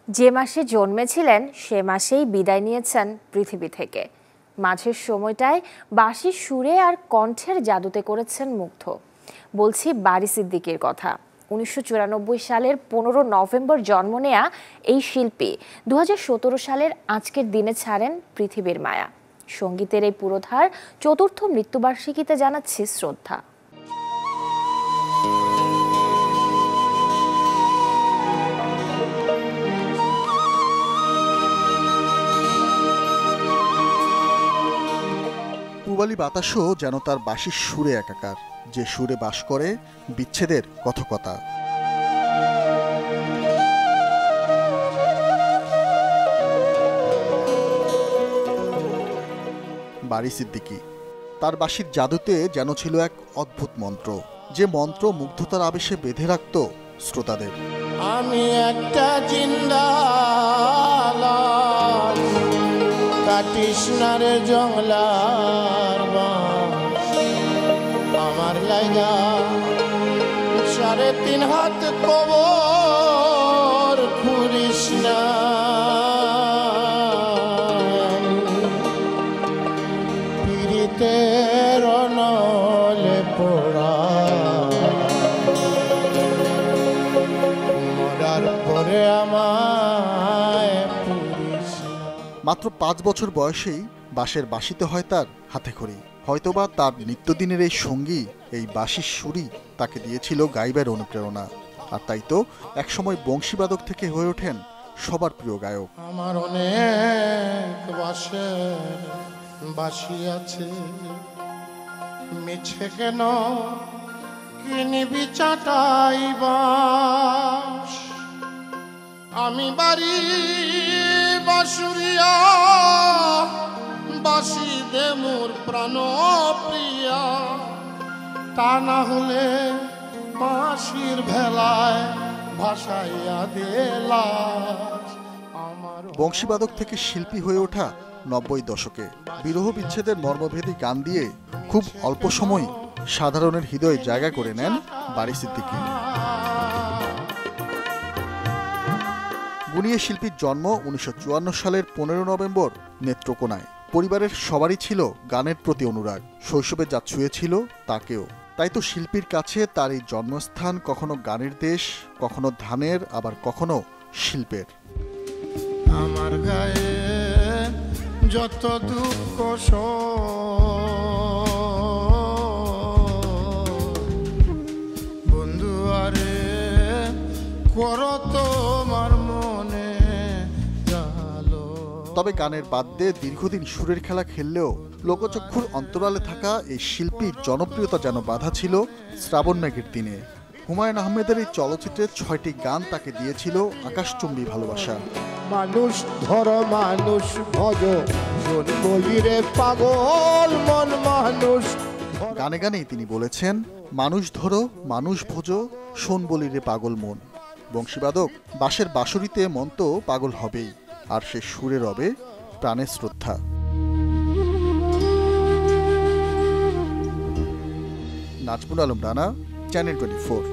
যে মাসে জন্মেছিলেন সে মাসেই বিদায় নিয়েছেন পৃথিবী থেকে। মাঝের সময়টায় বাঁশির সুরে আর কণ্ঠের জাদুতে করেছেন মুগ্ধ। বলছি বারী সিদ্দিকীর কথা। 1994 সালের 15 নভেম্বর জন্ম নেয়া এই শিল্পী 2017 সালের আজকের দিনে ছাড়েন পৃথিবীর মায়া। সঙ্গীতের এই পুরোধার চতুর্থ মৃত্যুবার্ষিকীতে জানাচ্ছি শ্রদ্ধা। পূবালী বাতাসও যেন তার বাঁশির সুরে একাকার, যে সুরে বাস করে বিচ্ছেদের কথকতা। বারী সিদ্দিকী, তার বাঁশির জাদুতে যেন ছিল এক অদ্ভুত মন্ত্র, যে মন্ত্র মুগ্ধতার আবেশে বেঁধে রাখত শ্রোতাদের। আমি একটা কৃষ্ণারে জংলার আমার লাইগা 3.5 হাত কবর খুঁড়িস না, পীড়িতের নলে পোড়া মরার পরে আমায়। মাত্র 5 বছর বয়সেই বাঁশের বাঁশিতে হয় তার হাতেখড়ি। হয়তোবা তার নিত্যদিনের এই সঙ্গী, এই বাঁশির সুরই তাকে দিয়েছিল গাইবার অনুপ্রেরণা। আর তাই তো একসময় বংশীবাদক থেকে হয়ে ওঠেন সবার প্রিয় গায়ক। আমার অনেক বাঁশি আছে, মিছে কেন কিনিবি চাটাই বাঁশ, আমি বাড়ি বাঁশুরিয়া বাঁশি দে মোর প্রাণ প্রিয়া, তা না হলে বাঁশির ভেলায় ভাসাইয়া দিলা। বংশীবাদক থেকে শিল্পী হয়ে ওঠা 90 দশকে বিরহ বিচ্ছেদের মর্মভেদী গান দিয়ে খুব অল্প সময় সাধারণের হৃদয়ে জায়গা করে নেন বারী সিদ্দিকী। গুণিয়ে শিল্পীর জন্ম 1954 সালের 15 নভেম্বর নেত্রকোনায়। পরিবারের সবারই ছিল গানের প্রতি অনুরাগ, শৈশবে যা ছুঁয়েছিল তাকেও। তাই তো শিল্পীর কাছে তার এই জন্মস্থান কখনো গানের দেশ, কখনো ধানের, আবার কখনো শিল্পের। আমার গায়ে যত দুঃখ বন্ধু আরে করো তোমার মনে জালো। তবে গানের বাদ্যে দীর্ঘদিন সুরের খেলা খেললেও লোকচক্ষুর অন্তরালে থাকা এই শিল্পীর জনপ্রিয়তা যেন বাধা ছিল শ্রাবণ মেঘের দিনে। হুমায়ুন আহমেদের এই চলচ্চিত্রের 6টি গান তাকে দিয়েছিল আকাশচুম্বী ভালোবাসা। মানুষ ধরো মানুষ ভজ বলি রে পাগল মন মানুষ। গানে গানেই তিনি বলেছেন, মানুষ ধরো মানুষ ভোজো শোন বলি রে পাগল মন। বংশীবাদক বাঁশের বাঁশুরিতে মন তো পাগল হবেই, আর সে সুরে রবে প্রাণের শ্রদ্ধা। নাজমুল আলম রানা, চ্যানেল 24।